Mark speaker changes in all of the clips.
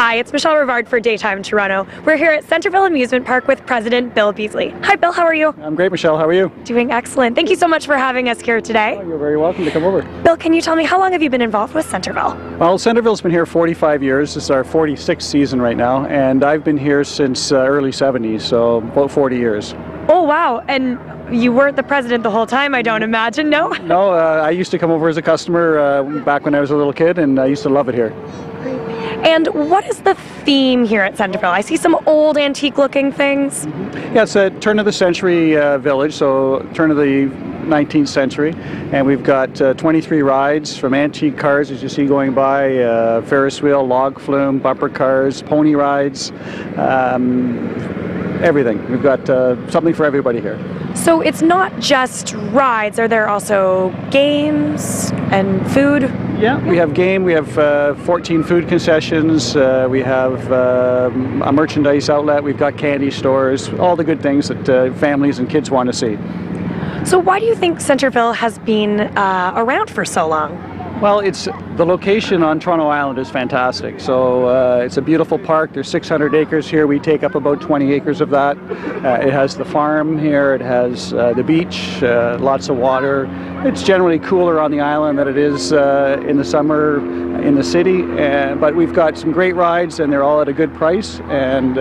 Speaker 1: Hi, it's Michelle Rivard for Daytime Toronto. We're here at Centerville Amusement Park with President Bill Beasley. Hi Bill, how are you?
Speaker 2: I'm great, Michelle. How are you?
Speaker 1: Doing excellent. Thank you so much for having us here today.
Speaker 2: Oh, you're very welcome to come over.
Speaker 1: Bill, can you tell me, how long have you been involved with Centerville?
Speaker 2: Well, Centerville's been here 45 years. This is our 46th season right now, and I've been here since early 70s, so about 40 years.
Speaker 1: Oh wow, and you weren't the president the whole time, I don't imagine, no?
Speaker 2: No, I used to come over as a customer back when I was a little kid, and I used to love it here.
Speaker 1: And what is the theme here at Centerville? I see some old antique-looking things.
Speaker 2: Yeah, it's a turn-of-the-century village, so turn of the 19th century, and we've got 23 rides from antique cars, as you see going by, Ferris wheel, log flume, bumper cars, pony rides, everything. We've got something for everybody here.
Speaker 1: So it's not just rides, are there also games and food?
Speaker 2: Yeah, we have game, we have 14 food concessions, we have a merchandise outlet, we've got candy stores, all the good things that families and kids want to see.
Speaker 1: So why do you think Centerville has been around for so long?
Speaker 2: Well, the location on Toronto Island is fantastic. So it's a beautiful park. There's 600 acres here. We take up about 20 acres of that. It has the farm here. It has the beach, lots of water. It's generally cooler on the island than it is in the summer in the city. But we've got some great rides, and they're all at a good price. And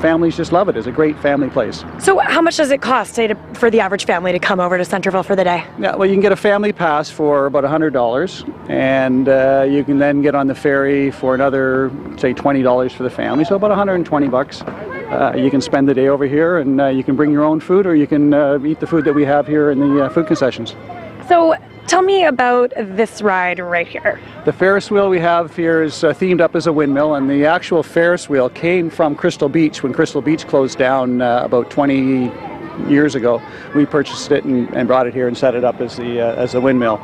Speaker 2: families just love it. It's a great family place.
Speaker 1: So how much does it cost, say, for the average family to come over to Centerville for the day?
Speaker 2: Yeah, well, you can get a family pass for about $100, and you can then get on the ferry for another, say, $20 for the family, so about $120. You can spend the day over here, and you can bring your own food, or you can eat the food that we have here in the food concessions.
Speaker 1: So tell me about this ride right here.
Speaker 2: The Ferris wheel we have here is themed up as a windmill, and the actual Ferris wheel came from Crystal Beach when Crystal Beach closed down about 20 years ago. We purchased it and brought it here and set it up as the windmill.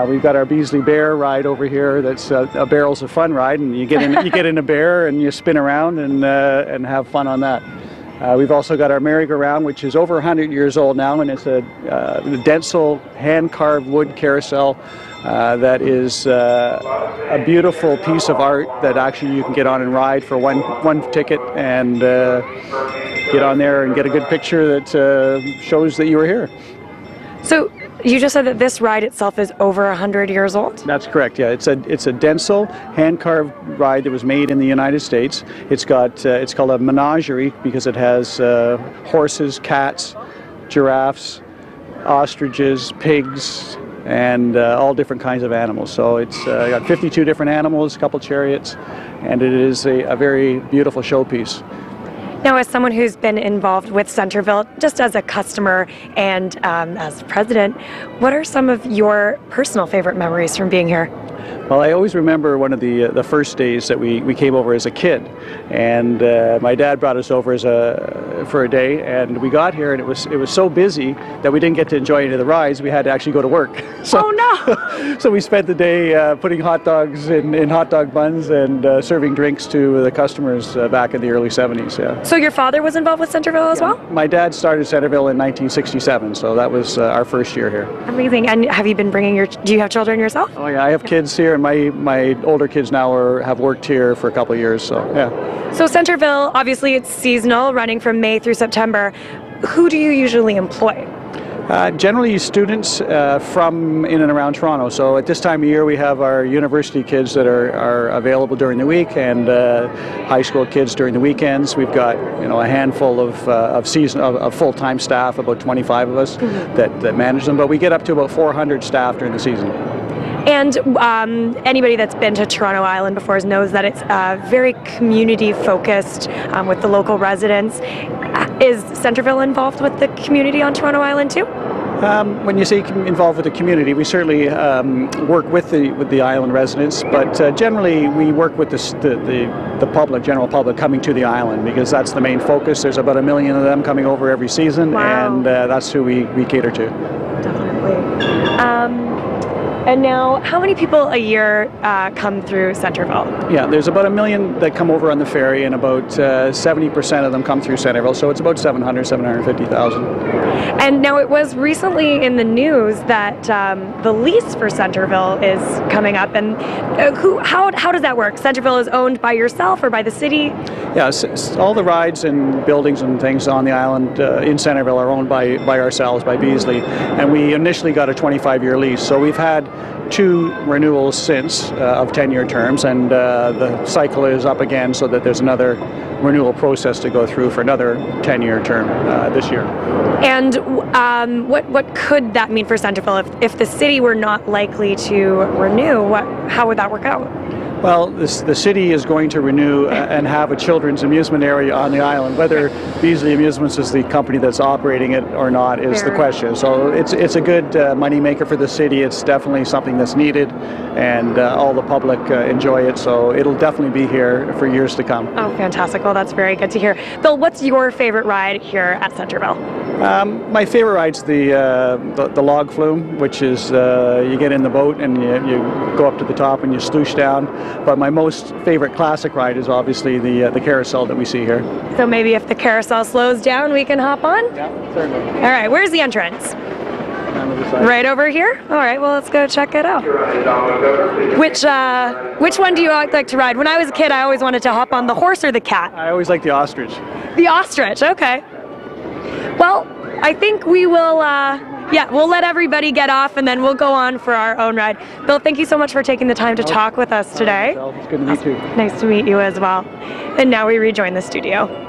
Speaker 2: We've got our Beasley bear ride over here. That's a Barrels of Fun ride, and you get in a bear and you spin around and have fun on that. We've also got our merry-go-round, which is over 100 years old now, and it's a Denzel hand-carved wood carousel that is a beautiful piece of art that actually you can get on and ride for one ticket and get on there and get a good picture that shows that you were here. So
Speaker 1: you just said that this ride itself is over 100 years old?
Speaker 2: That's correct, yeah. It's a Denzel hand-carved ride that was made in the United States. It's called a menagerie because it has horses, cats, giraffes, ostriches, pigs, and all different kinds of animals. So it's got 52 different animals, a couple chariots, and it is a very beautiful showpiece.
Speaker 1: Now, as someone who's been involved with Centerville, just as a customer and as president, what are some of your personal favorite memories from being here?
Speaker 2: Well, I always remember one of the first days that we came over as a kid, and my dad brought us over for a day, and we got here, and it was so busy that we didn't get to enjoy any of the rides. We had to actually go to work. So,
Speaker 1: oh no!
Speaker 2: So we spent the day putting hot dogs in hot dog buns and serving drinks to the customers back in the early 70s. Yeah.
Speaker 1: So your father was involved with Centerville as well?
Speaker 2: My dad started Centerville in 1967, so that was our first year here.
Speaker 1: Amazing. And have you been bringing do you have children yourself?
Speaker 2: Oh yeah, I have kids here, and my older kids now have worked here for a couple of years, so yeah.
Speaker 1: So Centerville, obviously it's seasonal, running from May through September. Who do you usually employ?
Speaker 2: Generally students from in and around Toronto. So at this time of year we have our university kids that are available during the week, and high school kids during the weekends. We've got a handful of full-time staff, about 25 of us that manage them, but we get up to about 400 staff during the season.
Speaker 1: And anybody that's been to Toronto Island before knows that it's very community-focused with the local residents. Is Centerville involved with the community on Toronto Island too?
Speaker 2: When you say involved with the community, we certainly work with the island residents, but generally we work with the public, general public coming to the island, because that's the main focus. There's about 1 million of them coming over every season. Wow. And that's who we cater to.
Speaker 1: Definitely. And now, how many people a year come through Centerville?
Speaker 2: Yeah, there's about 1 million that come over on the ferry, and about 70% of them come through Centerville, so it's about 750,000.
Speaker 1: And now it was recently in the news that the lease for Centerville is coming up, and how does that work? Centerville is owned by yourself or by the city?
Speaker 2: Yeah, all the rides and buildings and things on the island in Centerville are owned by ourselves, by Beasley, and we initially got a 25-year lease. So we've had 2 renewals since of 10-year terms, and the cycle is up again, so that there's another renewal process to go through for another 10-year term this year.
Speaker 1: And what could that mean for Centerville if the city were not likely to renew? How would that work out?
Speaker 2: Well, the city is going to renew and have a children's amusement area on the island. Whether Beasley Amusements is the company that's operating it or not is the question. So it's a good money maker for the city. It's definitely something that's needed, and all the public enjoy it. So it'll definitely be here for years to come.
Speaker 1: Oh, fantastic. Well, that's very good to hear. Bill, what's your favorite ride here at Centerville?
Speaker 2: My favorite ride's the log flume, which is you get in the boat and you go up to the top and you sloosh down. But my most favorite classic ride is obviously the carousel that we see here.
Speaker 1: So maybe if the carousel slows down, we can hop on?
Speaker 2: Yeah, certainly.
Speaker 1: All right, where's the entrance? Right over here? All right, well, let's go check it out. Which one do you like to ride? When I was a kid, I always wanted to hop on the horse or the cat.
Speaker 2: I always like the ostrich.
Speaker 1: The ostrich, okay. Well, I think we will, we'll let everybody get off and then we'll go on for our own ride. Bill, thank you so much for taking the time to talk with us today.
Speaker 2: It's good to meet you.
Speaker 1: Nice to meet you as well. And now we rejoin the studio.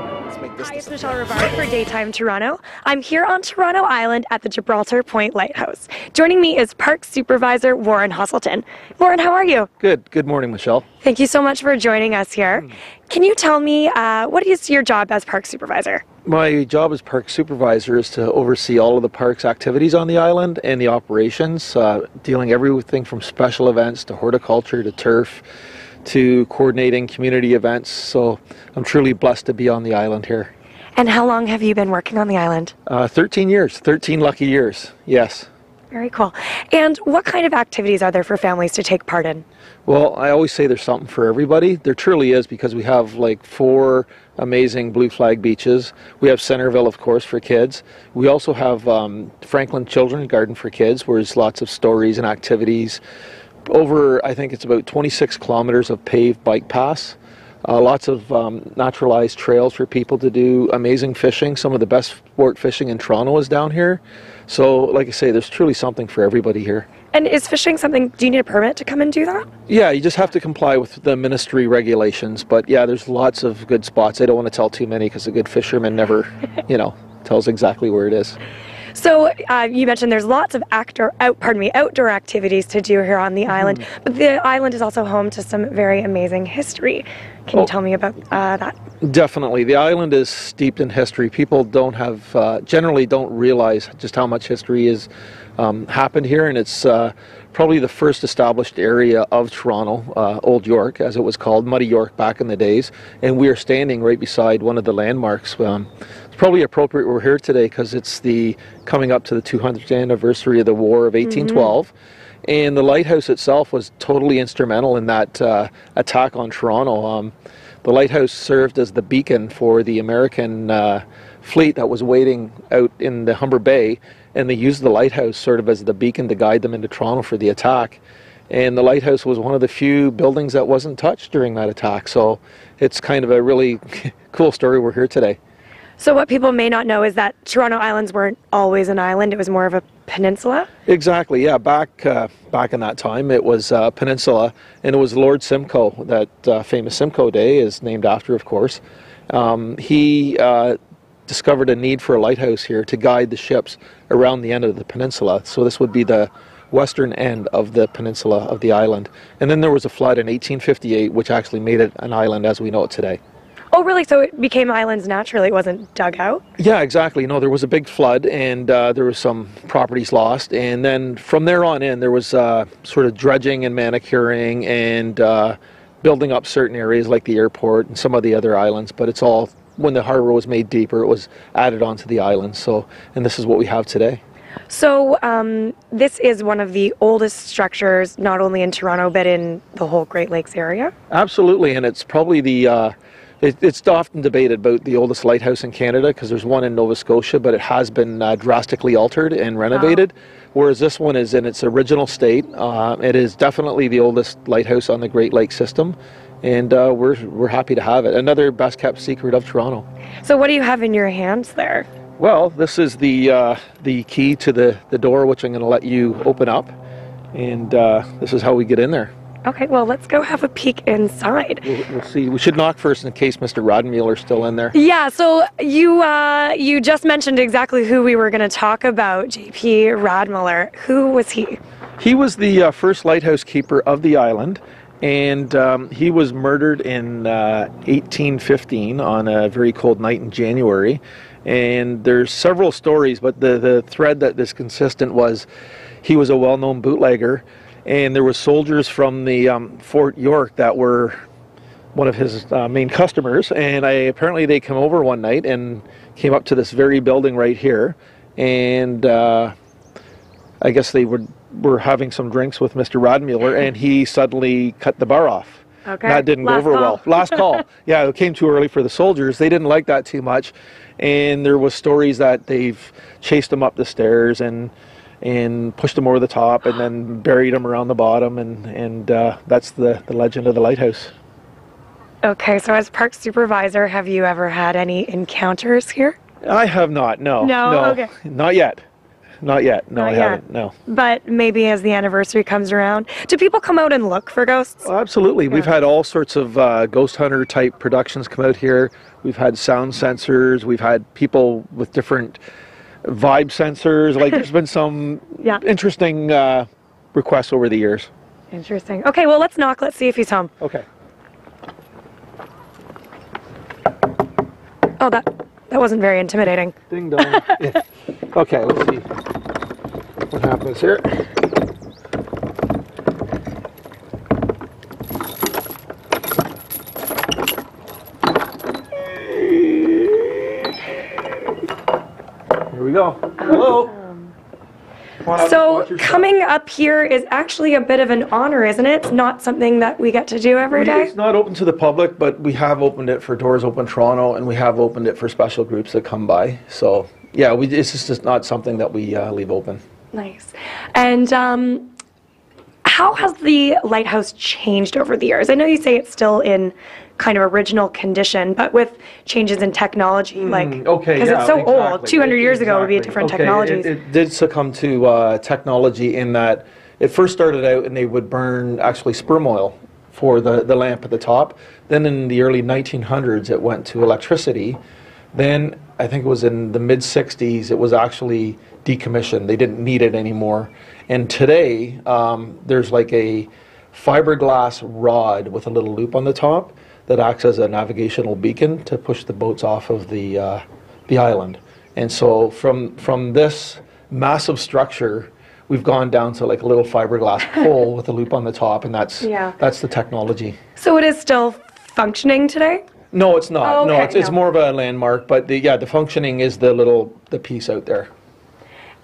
Speaker 1: Hi, it's Michelle Rivard for Daytime Toronto. I'm here on Toronto Island at the Gibraltar Point Lighthouse. Joining me is Park Supervisor Warren Hoselton. Warren, how are you?
Speaker 3: Good. Good morning, Michelle.
Speaker 1: Thank you so much for joining us here. Can you tell me what is your job as Park Supervisor?
Speaker 3: My job as Park Supervisor is to oversee all of the park's activities on the island and the operations, dealing everything from special events to horticulture to turf to coordinating community events. So I'm truly blessed to be on the island here.
Speaker 1: And how long have you been working on the island?
Speaker 3: 13 years, 13 lucky years, yes.
Speaker 1: Very cool. And what kind of activities are there for families to take part in?
Speaker 3: Well, I always say there's something for everybody. There truly is, because we have like 4 amazing blue flag beaches. We have Centerville, of course, for kids. We also have Franklin Children's Garden for kids, where there's lots of stories and activities. Over, I think it's about 26 kilometers of paved bike paths. Lots of naturalized trails for people to do amazing fishing. Some of the best sport fishing in Toronto is down here. So, like I say, there's truly something for everybody here.
Speaker 1: And is fishing something, do you need a permit to come and do that?
Speaker 3: Yeah, you just have to comply with the ministry regulations. But yeah, there's lots of good spots. I don't want to tell too many because a good fisherman never, tells exactly where it is.
Speaker 1: So you mentioned there's lots of outdoor activities to do here on the island, but the island is also home to some very amazing history. Can you tell me about that?
Speaker 3: Definitely. The island is steeped in history. People generally don't realize just how much history has happened here, and it's probably the first established area of Toronto, Old York, as it was called, Muddy York back in the days, and we are standing right beside one of the landmarks. It's probably appropriate we're here today because it's coming up to the 200th anniversary of the War of 1812. And the lighthouse itself was totally instrumental in that attack on Toronto. The lighthouse served as the beacon for the American fleet that was waiting out in the Humber Bay, and they used the lighthouse sort of as the beacon to guide them into Toronto for the attack. And the lighthouse was one of the few buildings that wasn't touched during that attack. So it's kind of a really cool story. We're here today.
Speaker 1: So what people may not know is that Toronto Islands weren't always an island, it was more of a peninsula? Exactly,
Speaker 3: yeah. Back in that time, it was a peninsula, and it was Lord Simcoe, that famous Simcoe Day is named after, of course. He discovered a need for a lighthouse here to guide the ships around the end of the peninsula. So this would be the western end of the peninsula of the island. And then there was a flood in 1858, which actually made it an island as we know it today.
Speaker 1: Oh, really? So it became islands naturally? It wasn't dug out?
Speaker 3: Yeah, exactly. No, there was a big flood, and there was some properties lost. And then from there on in, there was sort of dredging and manicuring and building up certain areas like the airport and some of the other islands. But it's all, when the harbor was made deeper, it was added onto the island. So, and this is what we have today.
Speaker 1: So this is one of the oldest structures, not only in Toronto, but in the whole Great Lakes area?
Speaker 3: Absolutely, and it's probably the It's often debated about the oldest lighthouse in Canada because there's one in Nova Scotia, but it has been drastically altered and renovated, whereas this one is in its original state. It is definitely the oldest lighthouse on the Great Lakes system, and we're happy to have it. Another best kept secret of Toronto.
Speaker 1: So what do you have in your hands there?
Speaker 3: Well, this is the key to the door, which I'm going to let you open up, and this is how we get in there.
Speaker 1: Okay, well, let's go have a peek inside.
Speaker 3: We'll see. We should knock first in case Mr. Roddenmueller's still in there.
Speaker 1: Yeah, so you just mentioned exactly who we were going to talk about, J.P. Roddenmueller. Who was he?
Speaker 3: He was the first lighthouse keeper of the island, and he was murdered in 1815 on a very cold night in January. And there's several stories, but the thread that is consistent was he was a well-known bootlegger. And there were soldiers from the Fort York that were one of his main customers. And apparently they came over one night and came up to this very building right here. And I guess they were having some drinks with Mr. Roddenmueller, and he suddenly cut the bar off.
Speaker 1: Okay.
Speaker 3: That didn't go over well. Last call. Yeah, it came too early for the soldiers. They didn't like that too much. And there was stories that they've chased him up the stairs and pushed him over the top and then buried him around the bottom, and that's the legend of the lighthouse.
Speaker 1: Okay, so as park supervisor, have you ever had any encounters here?
Speaker 3: I have not, no.
Speaker 1: No? Okay.
Speaker 3: Not yet. Not yet. No,
Speaker 1: Not
Speaker 3: I
Speaker 1: yet.
Speaker 3: haven't, no.
Speaker 1: But maybe as the anniversary comes around, do people come out and look for ghosts?
Speaker 3: Oh, absolutely. We've had all sorts of ghost hunter type productions come out here. We've had sound sensors. We've had people with different vibe sensors. Like there's been some interesting requests over the years.
Speaker 1: Interesting. Okay, well, let's knock. Let's see if he's home.
Speaker 3: Okay.
Speaker 1: Oh, that wasn't very intimidating.
Speaker 3: Ding dong. Yeah. Okay, let's see what happens here. Here we go. Hello.
Speaker 1: So coming up here is actually a bit of an honor, isn't it? It's not something that we get to do every day.
Speaker 3: It's not open to the public, but we have opened it for Doors Open Toronto, and we have opened it for special groups that come by. So yeah, it's just not something that we leave open.
Speaker 1: Nice. And how has the lighthouse changed over the years? I know you say it's still in kind of original condition, but with changes in technology, like, because it's so old, 200 years ago would be a different technology.
Speaker 3: It did succumb to technology in that it first started out and they would burn actually sperm oil for the lamp at the top. Then in the early 1900s it went to electricity. Then I think it was in the mid 60s it was actually decommissioned. They didn't need it anymore. And today there's like a fiberglass rod with a little loop on the top that acts as a navigational beacon to push the boats off of the island. And so from this massive structure, we've gone down to like a little fiberglass pole with a loop on the top, and that's the technology.
Speaker 1: So it is still functioning today?
Speaker 3: No, it's not.
Speaker 1: Oh, okay.
Speaker 3: No, it's more of a landmark, but the functioning is the piece out there.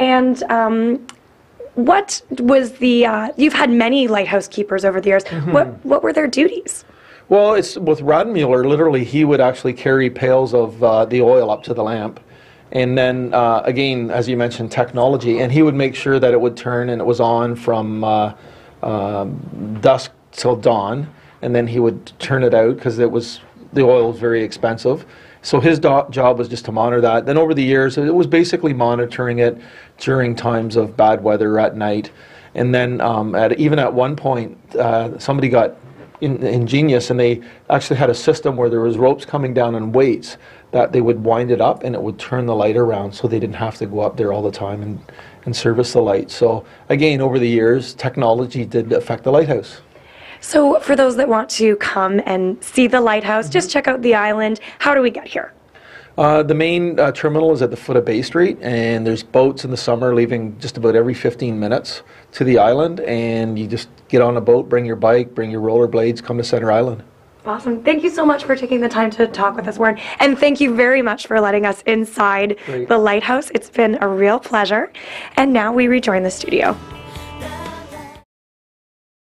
Speaker 1: And what was you've had many lighthouse keepers over the years. What were their duties?
Speaker 3: Well, it's with Roddenmueller, literally he would actually carry pails of the oil up to the lamp. And then, again, as you mentioned, technology. And he would make sure that it would turn and it was on from dusk till dawn. And then he would turn it out because the oil was very expensive. So his job was just to monitor that. Then over the years, it was basically monitoring it during times of bad weather at night. And then even at one point, somebody got ingenious, and they actually had a system where there was ropes coming down and weights that they would wind it up and it would turn the light around, so they didn't have to go up there all the time and service the light. So again, over the years, technology did affect the lighthouse.
Speaker 1: So for those that want to come and see the lighthouse, just check out the island. How do we get here?
Speaker 3: The main terminal is at the foot of Bay Street, and there's boats in the summer leaving just about every 15 minutes to the island, and you just get on a boat, bring your bike, bring your rollerblades, come to Center Island.
Speaker 1: Awesome. Thank you so much for taking the time to talk with us, Warren. And thank you very much for letting us inside the lighthouse. It's been a real pleasure. And now we rejoin the studio.